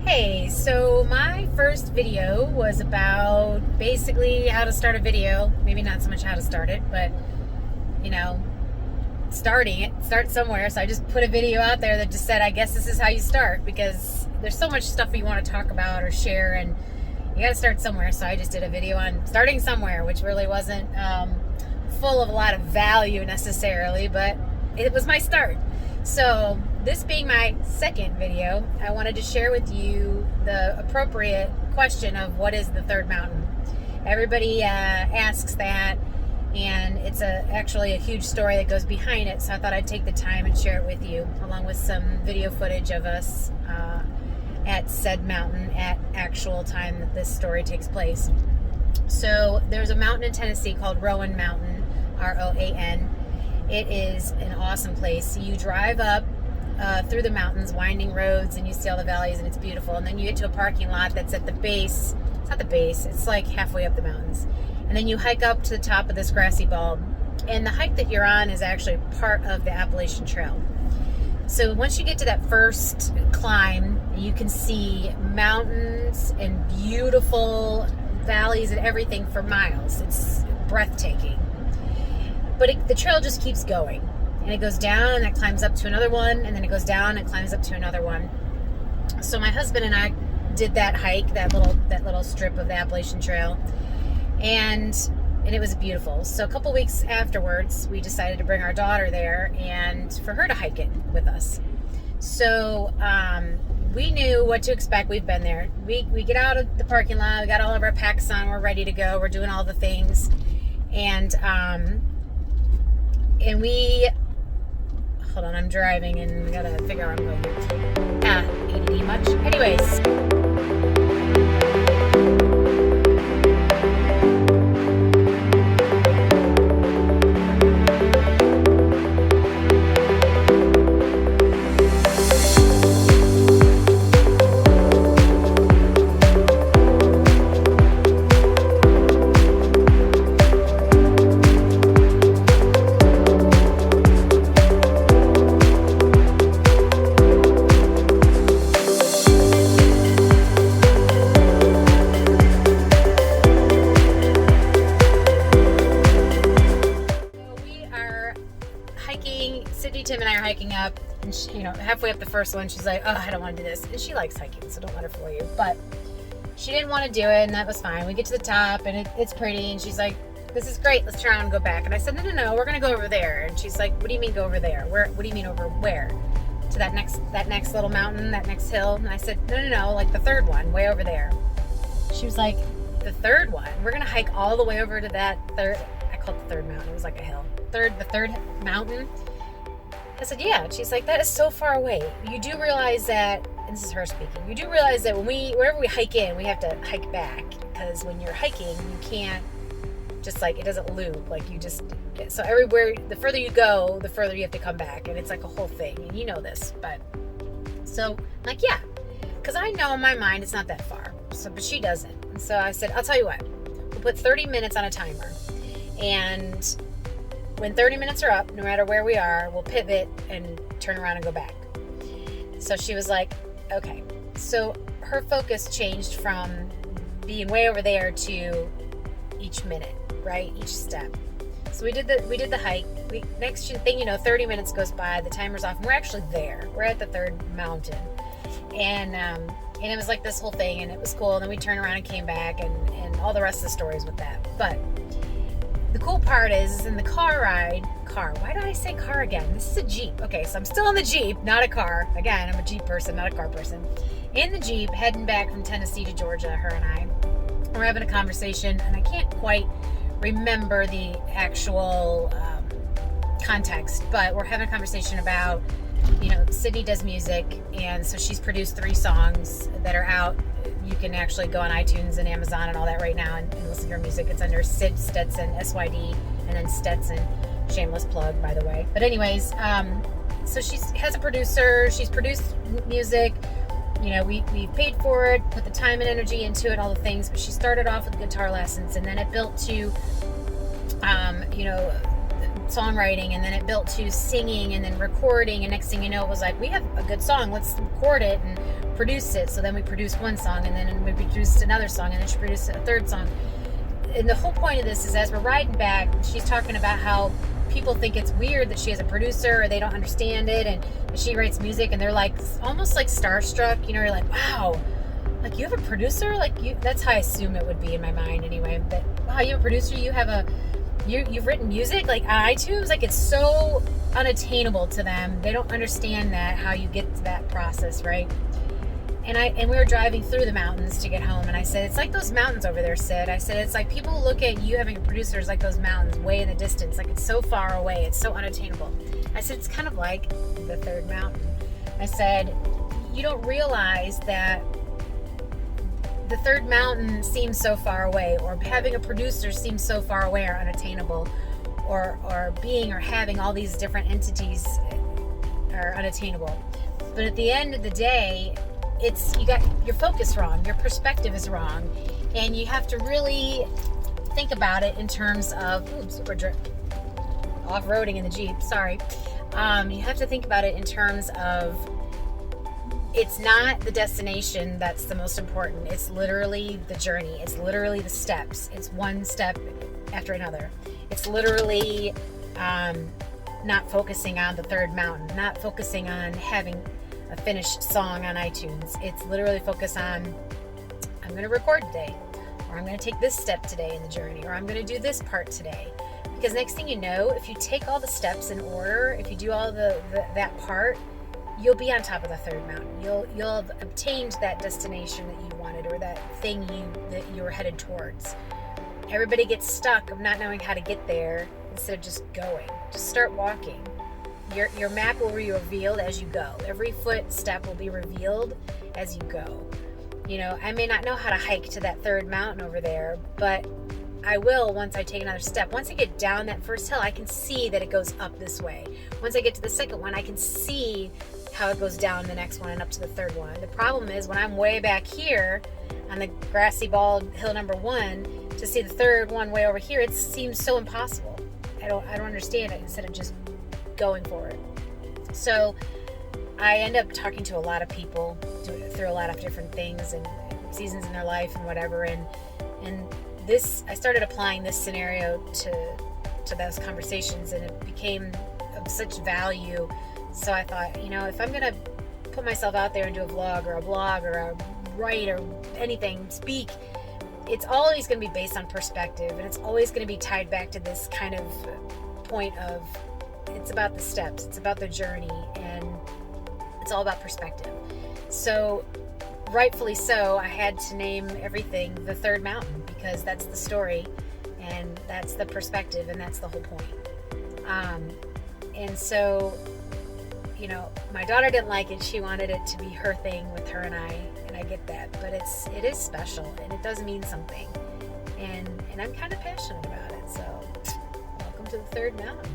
Hey, so my first video was about basically how to start a video. Maybe not so much how to start it, but you know, starting it, start somewhere. So I just put a video out there that just said, I guess this is how you start, because there's so much stuff you want to talk about or share, and you got to start somewhere. So I just did a video on starting somewhere, which really wasn't full of a lot of value necessarily, but it was my start. So this being my second video, I wanted to share with you the appropriate question of what is the third mountain. Everybody asks that, and it's actually a huge story that goes behind it, so I thought I'd take the time and share it with you, along with some video footage of us at said mountain at actual time that this story takes place. So there's a mountain in Tennessee called Rowan Mountain, R-O-A-N. It is an awesome place. You drive up through the mountains, winding roads, and you see all the valleys, and it's beautiful. And then you get to a parking lot that's at the base. It's not the base. It's like halfway up the mountains. And then you hike up to the top of this grassy bulb. And the hike that you're on is actually part of the Appalachian Trail. So once you get to that first climb, you can see mountains and beautiful valleys and everything for miles. It's breathtaking. But the trail just keeps going. And it goes down and it climbs up to another one, and then it goes down and climbs up to another one. So my husband and I did that hike, that little strip of the Appalachian Trail, and it was beautiful. So a couple weeks afterwards, we decided to bring our daughter there and for her to hike it with us. So we knew what to expect. We've been there. We get out of the parking lot. We got all of our packs on. We're ready to go. We're doing all the things, and we, hold on, I'm driving and we gotta figure out where I'm going. ADD much? Anyways. Tim and I are hiking up, and she, halfway up the first one, she's like, oh, I don't want to do this. And she likes hiking, so don't let her fool you. But she didn't want to do it, and that was fine. We get to the top, and it's pretty, and she's like, this is great, let's turn around and go back. And I said, no, we're going to go over there. And she's like, what do you mean go over there? What do you mean over where? To that next little mountain, that next hill? And I said, no, like the third one, way over there. She was like, the third one? We're going to hike all the way over to that third, I called it the third mountain, it was like a hill. The third mountain? I said, yeah. And she's like, that is so far away. You do realize that, and this is her speaking, you do realize that wherever we hike in, we have to hike back, because when you're hiking, you can't just it doesn't loop, you just, so everywhere, the further you go, the further you have to come back, and it's like a whole thing, and you know this, but, so, yeah, because I know in my mind it's not that far, so, but she doesn't, and so I said, I'll tell you what, we'll put 30 minutes on a timer, and when 30 minutes are up, no matter where we are, we'll pivot and turn around and go back. So she was like, okay. So her focus changed from being way over there to each minute, right? Each step. So we did the hike. Next thing you know, 30 minutes goes by, the timer's off, and we're actually there. We're at the third mountain. And it was like this whole thing, and it was cool. And then we turned around and came back, and all the rest of the stories with that. But the cool part is in the car. Why did I say car again? This is a Jeep. Okay, so I'm still in the Jeep, not a car. Again, I'm a Jeep person, not a car person. In the Jeep, heading back from Tennessee to Georgia, her and I. We're having a conversation, and I can't quite remember the actual context, but we're having a conversation about, Sydney does music, and so she's produced 3 songs that are out. You can actually go on iTunes and Amazon and all that right now and listen to her music. It's under Sid Stetson, SYD, and then Stetson. Shameless plug, by the way. But anyways, so she has a producer. She's produced music. We paid for it, put the time and energy into it, all the things. But she started off with guitar lessons, and then it built to, songwriting, and then it built to singing, and then recording. And next thing you know, it was like, we have a good song. Let's record it and produced it. So then we produced one song, and then we produced another song, and then she produced a third song. And the whole point of this is, as we're riding back, she's talking about how people think it's weird that she has a producer, or they don't understand it, and she writes music, and they're like almost like starstruck. You know, you're like, wow, like you have a producer? Like you, that's how I assume it would be in my mind anyway. But wow, you have a producer, you've written music like on iTunes. Like it's so unattainable to them. They don't understand that, how you get to that process, right? And we were driving through the mountains to get home, and I said, it's like those mountains over there, Sid. I said, it's like people look at you having a producer as like those mountains way in the distance, like it's so far away, it's so unattainable. I said, it's kind of like the third mountain. I said, you don't realize that the third mountain seems so far away, or having a producer seems so far away or unattainable, or being or having all these different entities are unattainable. But at the end of the day, you got your focus wrong, your perspective is wrong, and you have to really think about it in terms of we're off-roading in the Jeep, sorry. You have to think about it in terms of, it's not the destination that's the most important. It's literally the journey. It's literally the steps. It's one step after another. It's literally not focusing on the third mountain, not focusing on having a finished song on iTunes. It's literally focus on, I'm going to record today, or I'm going to take this step today in the journey, or I'm going to do this part today. Because next thing you know, if you take all the steps in order, if you do all that part, you'll be on top of the third mountain. You'll have obtained that destination that you wanted, or that thing that you were headed towards. Everybody gets stuck of not knowing how to get there instead of just going. Just start walking. Your map will be revealed as you go. Every footstep will be revealed as you go. You know, I may not know how to hike to that third mountain over there, but I will once I take another step. Once I get down that first hill, I can see that it goes up this way. Once I get to the second one, I can see how it goes down the next one and up to the third one. The problem is when I'm way back here on the grassy bald hill number 1, to see the third one way over here, it seems so impossible. I don't understand it, instead of just going for it. So I end up talking to a lot of people through a lot of different things and seasons in their life and whatever, and this, I started applying this scenario to those conversations, and it became of such value. So I thought, you know, if I'm gonna put myself out there and do a vlog or a blog or a write or anything, speak, it's always going to be based on perspective, and it's always going to be tied back to this kind of point of, it's about the steps, it's about the journey, and it's all about perspective. So rightfully so, I had to name everything the third mountain, because that's the story, and that's the perspective, and that's the whole point. And so, you know, my daughter didn't like it. She wanted it to be her thing with her and I get that, but it is special, and it does mean something, and I'm kind of passionate about it. So welcome to the third mountain.